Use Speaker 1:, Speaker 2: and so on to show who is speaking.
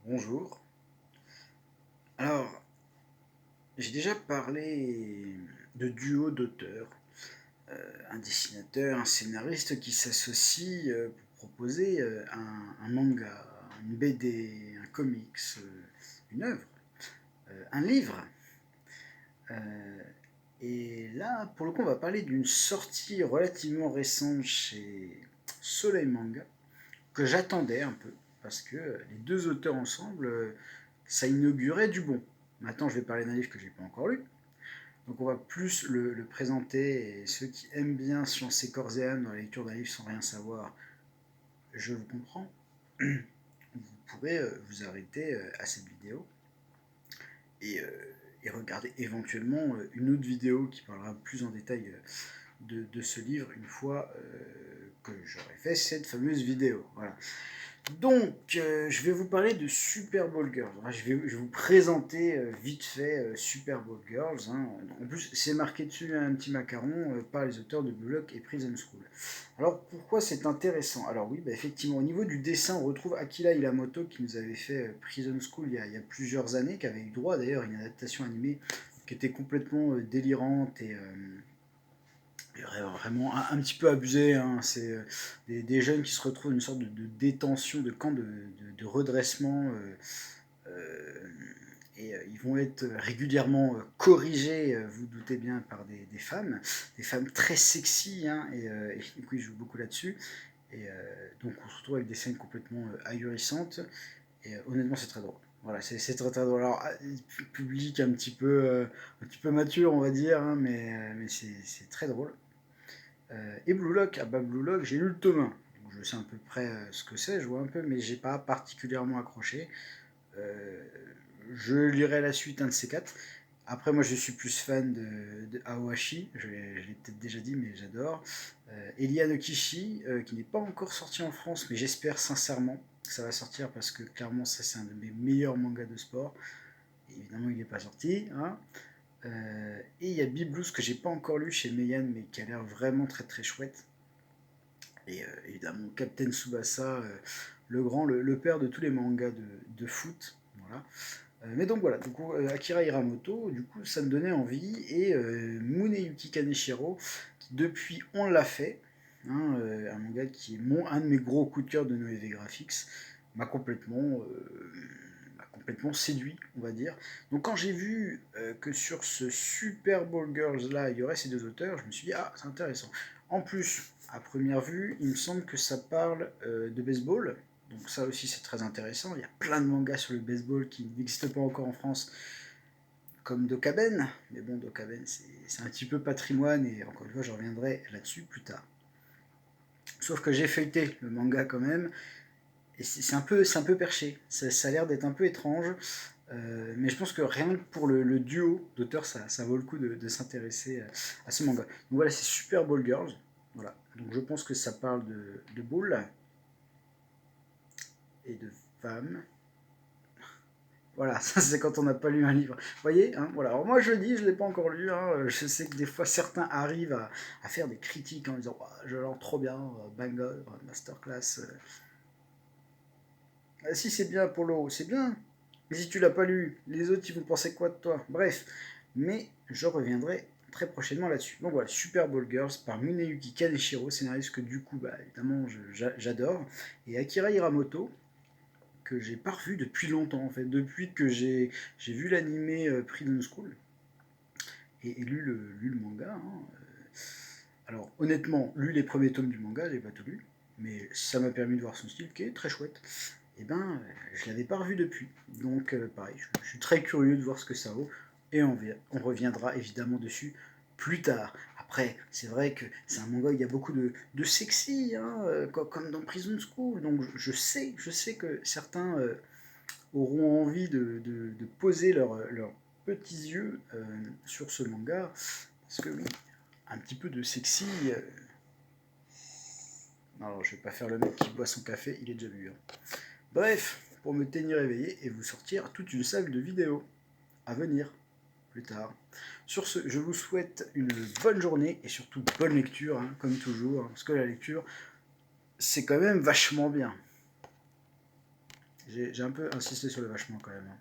Speaker 1: Bonjour. Alors, j'ai déjà parlé de duo d'auteurs, un dessinateur, un scénariste qui s'associe pour proposer un manga, une BD, un comics, une œuvre, un livre. Euh, et là, pour le coup, on va parler d'une sortie relativement récente chez Soleil Manga, que j'attendais un peu, parce que les deux auteurs ensemble, ça inaugurait du bon. Maintenant, je vais parler d'un livre que j'ai pas encore lu. Donc, on va plus le présenter. Et ceux qui aiment bien se lancer corps et âme dans la lecture d'un livre sans rien savoir, je vous comprends. Vous pourrez vous arrêter à cette vidéo et, euh, et regarder éventuellement une autre vidéo qui parlera plus en détail de ce livre une fois que j'aurai fait cette fameuse vidéo. Voilà. Donc, je vais vous parler de Super Ball Girls. Je vais vous présenter vite fait Super Ball Girls. Hein. En plus, c'est marqué dessus un petit macaron par les auteurs de Blue Lock et Prison School. Alors, pourquoi c'est intéressant? Alors oui, bah, effectivement, au niveau du dessin, on retrouve Akira Ilamoto qui nous avait fait Prison School il y a plusieurs années, qui avait eu droit d'ailleurs à une adaptation animée qui était complètement délirante et vraiment un petit peu abusé. Hein. C'est des jeunes qui se retrouvent une sorte de détention, de camp de redressement. Et ils vont être régulièrement corrigés, vous doutez bien, par des femmes très sexy, hein, et du coup ils jouent beaucoup là-dessus. Et donc on se retrouve avec des scènes complètement ahurissantes, et honnêtement c'est très drôle. Voilà, c'est très très drôle. Alors, public un petit peu mature, on va dire, hein, mais c'est très drôle. Et Blue Lock, ah bah Blue Lock, j'ai lu le tome 1. Donc je sais à peu près ce que c'est, je vois un peu, mais j'ai pas particulièrement accroché. Euh, je lirai la suite, un de ces quatre. Après, moi, je suis plus fan de Aohashi, je l'ai peut-être déjà dit, mais j'adore. Elia no Kishi, qui n'est pas encore sorti en France, mais j'espère sincèrement que ça va sortir parce que clairement, ça, c'est un de mes meilleurs mangas de sport. Et évidemment, il n'est pas sorti. Hein. Et il y a Blues que j'ai pas encore lu chez Meian, mais qui a l'air vraiment très très chouette. Et évidemment, Captain Tsubasa, le grand, le père de tous les mangas de foot. Voilà. Mais donc voilà, donc, Akira Hiramoto, du coup, ça me donnait envie. Et Muneyuki Kaneshiro, qui depuis On l'a fait, hein, un manga qui est un de mes gros coups de cœur de Noévé Graphics, m'a complètement séduit, on va dire. Donc quand j'ai vu que sur ce Super Ball Girls là, il y aurait ces deux auteurs, je me suis dit, ah, c'est intéressant. En plus, à première vue, il me semble que ça parle de baseball. Donc ça aussi c'est très intéressant. Il y a plein de mangas sur le baseball qui n'existent pas encore en France, comme Dokaben. Mais bon, Dokaben c'est un petit peu patrimoine et encore une fois je reviendrai là-dessus plus tard. Sauf que j'ai feuilleté le manga quand même et c'est un peu perché. Ça a l'air d'être un peu étrange. Mais je pense que rien que pour le duo d'auteurs, ça vaut le coup de s'intéresser à ce manga. Donc voilà, c'est Super Ball Girls. Voilà. Donc je pense que ça parle de ball et de femmes. Voilà, ça c'est quand on n'a pas lu un livre. Vous voyez, hein, voilà. Alors moi je dis, je ne l'ai pas encore lu. Hein, je sais que des fois certains arrivent à faire des critiques en disant oh, je l'entends trop bien, banger, masterclass. Ah, si c'est bien Polo, c'est bien. Mais si tu l'as pas lu, les autres ils vont penser quoi de toi? Bref, mais je reviendrai très prochainement là-dessus. Donc voilà, Super Ball Girls par Muneyuki Kaneshiro, scénariste que du coup, bah, évidemment, j'adore. Et Akira Hiramoto, que j'ai pas revu depuis longtemps en fait, depuis que j'ai vu l'animé Prison School et lu le manga. Hein. Alors honnêtement, lu les premiers tomes du manga, j'ai pas tout lu, mais ça m'a permis de voir son style qui est très chouette. Et ben, je l'avais pas revu depuis. Donc pareil, je suis très curieux de voir ce que ça vaut et on reviendra évidemment dessus plus tard. Après, c'est vrai que c'est un manga où il y a beaucoup de sexy, hein, comme dans Prison School. Donc je sais que certains auront envie de poser leurs petits yeux sur ce manga. Parce que oui, un petit peu de sexy. Alors, je vais pas faire le mec qui boit son café, il est déjà bu. Hein. Bref, pour me tenir éveillé et vous sortir toute une salle de vidéos à venir plus tard. Sur ce, je vous souhaite une bonne journée et surtout bonne lecture, hein, comme toujours, hein, parce que la lecture, c'est quand même vachement bien. J'ai un peu insisté sur le vachement quand même, hein.